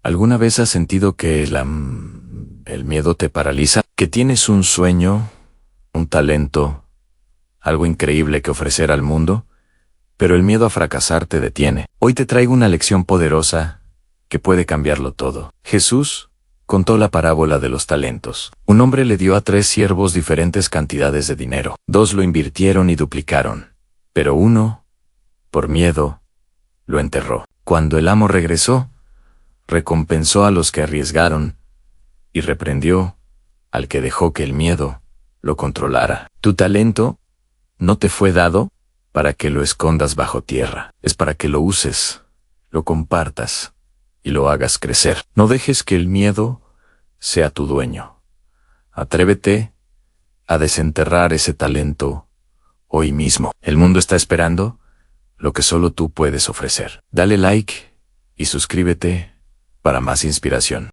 ¿Alguna vez has sentido que el miedo te paraliza? Que tienes un sueño, un talento, algo increíble que ofrecer al mundo, pero el miedo a fracasar te detiene. Hoy te traigo una lección poderosa que puede cambiarlo todo. Jesús contó la parábola de los talentos. Un hombre le dio a 3 siervos diferentes cantidades de dinero. 2 lo invirtieron y duplicaron, pero uno, por miedo, lo enterró. Cuando el amo regresó, recompensó a los que arriesgaron y reprendió al que dejó que el miedo lo controlara. Tu talento no te fue dado para que lo escondas bajo tierra. Es para que lo uses, lo compartas y lo hagas crecer. No dejes que el miedo sea tu dueño. Atrévete a desenterrar ese talento hoy mismo. El mundo está esperando lo que solo tú puedes ofrecer. Dale like y suscríbete para más inspiración.